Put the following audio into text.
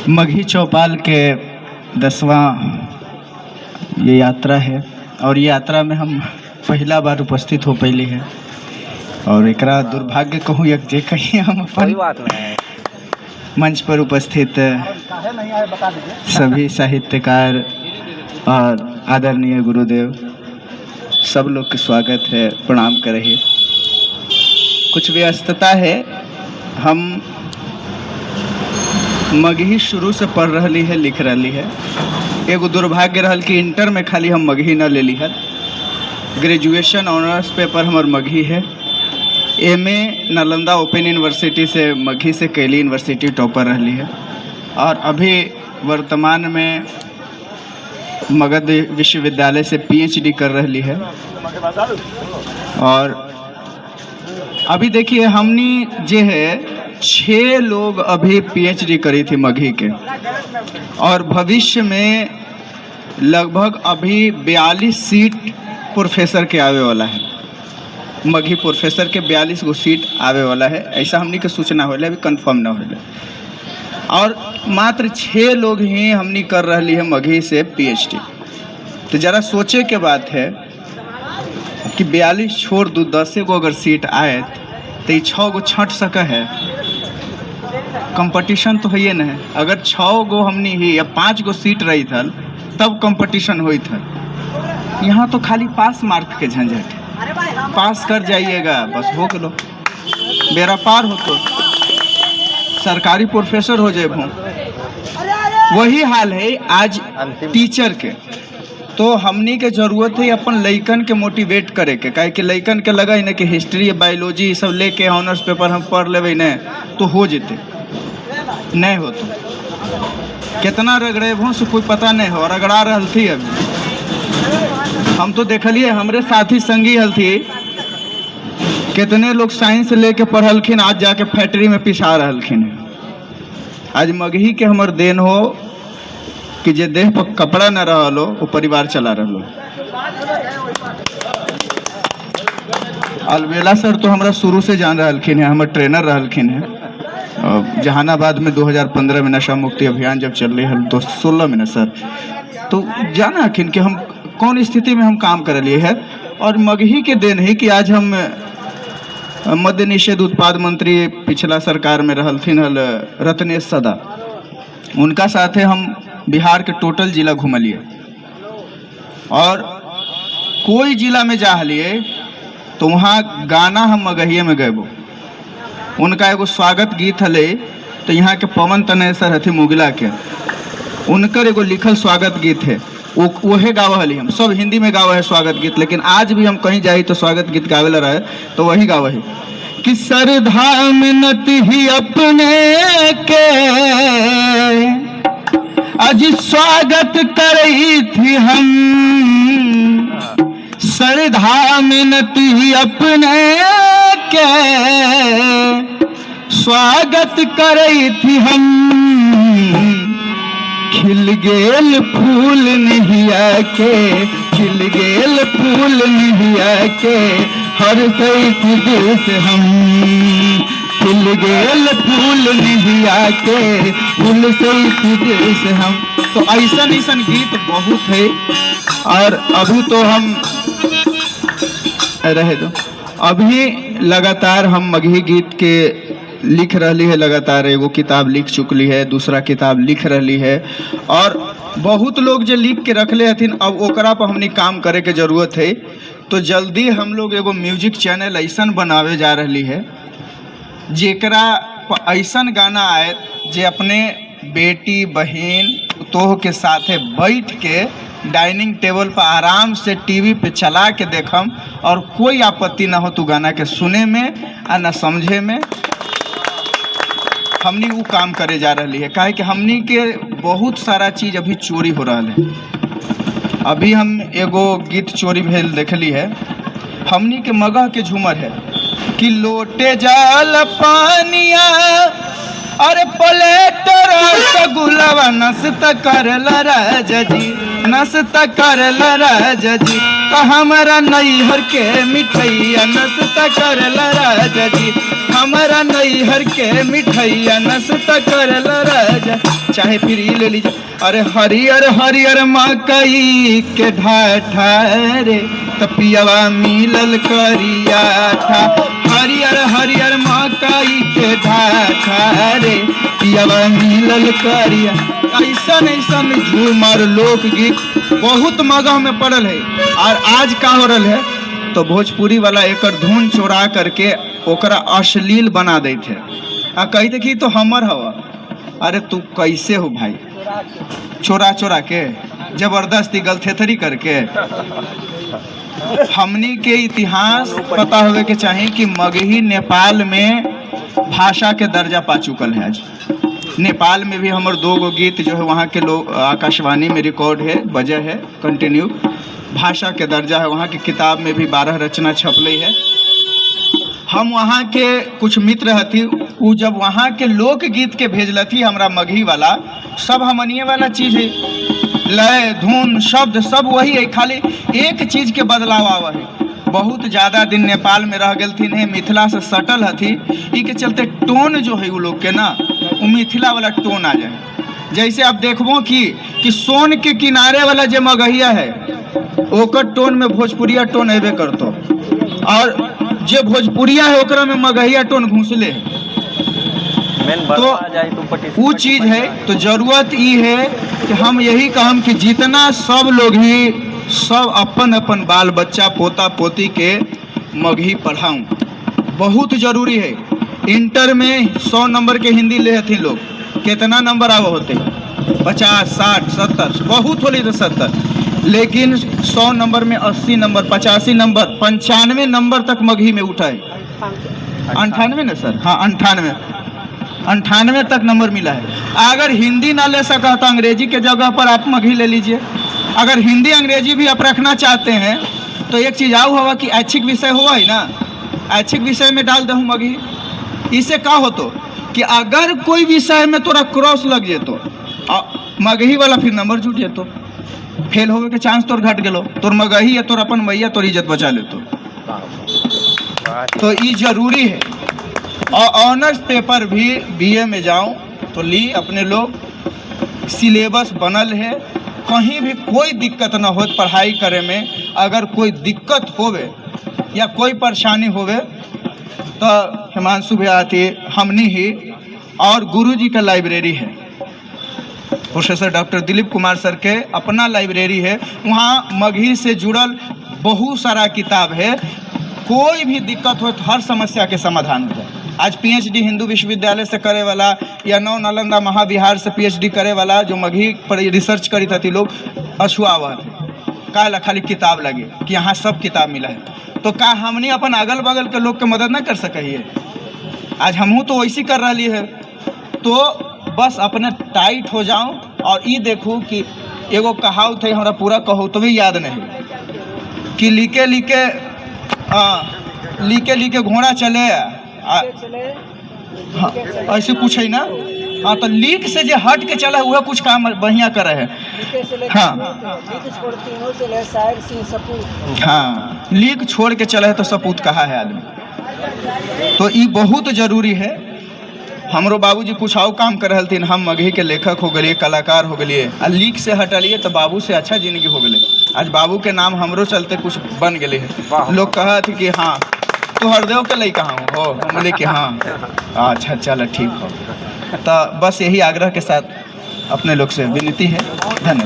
मगही चौपाल के 10वां ये यात्रा है और ये यात्रा में हम पहला बार उपस्थित हो पहले है और एकरा दुर्भाग्य कहूँ एक जे कहीं हम अपन मंच पर उपस्थित सभी साहित्यकार और आदरणीय गुरुदेव सब लोग के स्वागत है, प्रणाम करिए। कुछ व्यस्तता है, हम मगही शुरू से पढ़ रही है, लिख रही है। एगो दुर्भाग्य रहल कि इंटर में खाली हम मगही न ले ली है। ग्रेजुएशन ऑनर्स पेपर हमार मगही है। एमए नालंदा ओपन यूनिवर्सिटी से मगही से कैली यूनिवर्सिटी टॉपर रही है और अभी वर्तमान में मगध विश्वविद्यालय से पीएचडी कर रही है। और अभी देखिए हमनी जे है 6 लोग अभी पीएचडी करी थी मगही के और भविष्य में लगभग अभी 42 सीट प्रोफेसर के आवे वाला है। मगही प्रोफेसर के 42 गो सीट आवे वाला है, ऐसा हमनी के सूचना होला, अभी कंफर्म ना होला। और मात्र 6 लोग ही हमनी कर रही है मगही से पीएचडी। तो जरा सोचे के बात है कि 42 छोड़ दो 10 गो अगर सीट आए तो 6 गो छट सके है। कंपटीशन तो है ना है। अगर 6 गो हमनी ही या 5 गो सीट रही था तब कंपटीशन हुई था। यहाँ तो खाली पास मार्क के झंझट, पास कर जाइएगा बस हो गलो, बेरा पार हो तो सरकारी प्रोफेसर हो जाए। वही हाल है आज टीचर के। तो हमनी के जरूरत है अपन लइकन के मोटिवेट करे के, काहे कि लइकन के लगा है ना कि हिस्ट्री बायोलॉजी ये सब लेके ऑनर्स पेपर हम पढ़ लेवे न तो हो जेते, नहीं हो तो कितना रगड़े भों से कोई पता नहीं हो। रगड़ा रहल थी अभी हम तो देखलिए हमरे साथी संगी हल थी, कितने लोग साइंस लेके पढ़लखिन आज जाके फैक्ट्री में पिसा रहलखिन। आज मगही के हमर देन हो कि जे देह पर कपड़ा न रहलो वो परिवार चला रहो। अलबेला सर तो हमरा शुरू से जान रहलखिन है, हमर ट्रेनर रहलखिन है। जहानाबाद में 2015 में नशा मुक्ति अभियान जब चल रही है 2016 में न सर, तो जाना हखिन कि हम कौन स्थिति में हम काम कर लिए है। और मगही के देन है कि आज हम मद्य निषेध उत्पाद मंत्री पिछला सरकार में रहलथिन हल रत्नेश सदा, उनका साथे हम बिहार के टोटल जिला घूमलिए और कोई जिला में जा लिए तो वहाँ गाना हम मगहिए में गएबो। उनका एगो स्वागत गीत हले, तो यहाँ के पवन तनय सर हथी मुगला के, उनकर एगो लिखल स्वागत गीत है, वही गावा हली। हम सब हिंदी में गावा है स्वागत गीत, लेकिन आज भी हम कहीं जाई तो स्वागत गीत गावेला रहे तो वही गावा है कि सरधा मिन्नत ही अपने के आज स्वागत करई थी हम, सरधा मिन्नत ही अपने के स्वागत करई थी हम। खिल गेल फूल निहिया के, खिल गेल फूल निहिया के हर सैत दिल से हम, खिल गेल फूल निहिया के फूल सैत दिल से हम। तो ऐसन ऐसन गीत बहुत है और अभी तो हम रहे दो, अभी लगातार हम मगही गीत के लिख रही है। लगातार एगो किताब लिख चुकली है, दूसरा किताब लिख रही है और बहुत लोग जो लिख के रखले हथिन अब ओकरा पर हमनी काम करे के जरूरत है। तो जल्दी हम लोग एगो म्यूजिक चैनल ऐसन बनावे जा रही है जेकरा ऐसन गाना आए जे अपने बेटी बहन तोह के साथे बैठ के डाइनिंग टेबल पर आराम से टीवी पे चला के देखम और कोई आपत्ति ना हो तू गाना के सुने में आ न समझे में। हमनी वो काम करे जा रही है, काहे कि हमनी के बहुत सारा चीज अभी चोरी हो रहा है। अभी हम एगो गीत चोरी भेल देखली है, हमनी के मगह के झूमर है कि लोटे जाल पानिया अरे प्लेट रसगुल्ला नसता करल राजा जी, नसता करल राजा जी, तो हमारा नैहर के मिठैया नसता करल राजा जी, हमारा नैहर के मिठैया नसता करल राजा। चाहे फिर ये ले लीजिए, अरे हरियर हरियर मकई के ढाठा रे तपियावा मिलल करिया था, हरियर हरियर मकई के ढाठा रे पियावा मिलल करिया। ऐसन ऐसन झूमर लोकगीत बहुत मगह में पड़ल है। और आज का हो रहा है तो भोजपुरी वाला एक धुन चोरा करके ओकरा अश्लील बना देते आ कहते कि तो हमर हवा। अरे तू कैसे हो भाई, चोरा चोरा के जबरदस्ती गलथेथरी करके। हमनी के इतिहास पता होवे के चाहिए कि मगही नेपाल में भाषा के दर्जा पा चुकल है। आज नेपाल में भी हमारे 2 गो गीत जो है वहाँ के लोग आकाशवाणी में रिकॉर्ड है, बजे है कंटिन्यू, भाषा के दर्जा है। वहाँ की किताब में भी 12 रचना छपले है। हम वहाँ के कुछ मित्र हथी, वो जब वहाँ के लोकगीत के भेजलथी हमरा मगही वाला, सब हमनिए वाला चीज़ है, लय धुन शब्द सब वही है, खाली एक चीज़ के बदलाव आवा है। बहुत ज़्यादा दिन नेपाल में रह गलथिन है, मिथिला से सटल हथी, ई के चलते टोन जो है वो लोग के ना वो मिथिला वाला टोन आ जाए। जैसे आप देखबो कि सोन के किनारे वाला जो मगहिया है ओकर टोन में भोजपुरिया टोन हेबे करतो, और जो भोजपुरिया है ओकरा में मगहिया टोन घुसले है। तो वो चीज़ है। तो जरूरत ये है कि हम यही कहम कि जितना सब लोग ही सब अपन अपन बाल बच्चा पोता पोती के मगही पढ़ाऊँ, बहुत जरूरी है। इंटर में 100 नंबर के हिंदी ले हथिन लोग, कितना नंबर आवे होते 50 60 70, बहुत होली तो 70, लेकिन 100 नंबर में 80 नंबर 85 नंबर 95 नंबर तक मगही में उठाए। 98 ना सर, हाँ 98 तक नंबर मिला है। अगर हिंदी ना ले सका तो अंग्रेजी के जगह पर आप मगही ले लीजिए। अगर हिंदी अंग्रेजी भी आप रखना चाहते हैं तो एक चीज़ आऊ हुआ कि ऐच्छिक विषय हुआ है ना, ऐच्छिक विषय में डाल दे मगही। इससे का होतो कि अगर कोई विषय में तोरा क्रॉस लग जेतो मगही वाला फिर नंबर जुट जेतो, फेल होवे के चांस तोर घट गेलो, तोर मगही या तोर अपन मैया तोर इज्जत बचा लेतो। तो ये जरूरी है। और ऑनर्स पेपर भी बीए में जाऊं तो ली अपने लोग, सिलेबस बनल है, कहीं भी कोई दिक्कत ना हो पढ़ाई करे में। अगर कोई दिक्कत होवे या कोई परेशानी होवे तो हिमांशु भैया आती हमनी ही, और गुरुजी का लाइब्रेरी है, professor doctor Dilip Kumar sir के अपना लाइब्रेरी है, वहाँ मगही से जुड़ल बहुत सारा किताब है। कोई भी दिक्कत हो तो हर समस्या के समाधान हो जाए। आज पीएचडी हिंदू विश्वविद्यालय से करे वाला या नव नालंदा महाविहार से पीएचडी करे वाला जो मगही पर रिसर्च करी थी लोग अछुआवा का खाली किताब लगे कि यहाँ सब किताब मिला है। तो का हमने अपन अगल बगल के लोग के मदद ना कर सकिए? आज हमहूँ तो वैसी कर रही है। तो बस अपने टाइट हो जाऊं और ये देखूं कि एगो कहावत है, हमारा पूरा कहावत भी याद नहीं, कि लीके लीके घोड़ा चले हाँ ऐसे कुछ है ना। हाँ तो लीक से जो हट के चला वह कुछ काम बढ़िया करे है। हाँ लीक छोड़ के चला है तो सपूत कहा है आदमी। तो ये बहुत जरूरी है। हमरो बाबूजी कुछ और काम कर रहे थे, हम मगही के लेखक हो गए, कलाकार हो गए, आ लीक से हटलिए तो बाबू से अच्छा जिंदगी हो गए। आज बाबू के नाम हमरो चलते कुछ बन गए है। लोग कहा थे कि हाँ तो हरदेव के लई कहाँ हो, हम बोले कि हाँ अच्छा चलो ठीक हो। तो बस यही आग्रह के साथ अपने लोग से विनती है। धन्यवाद।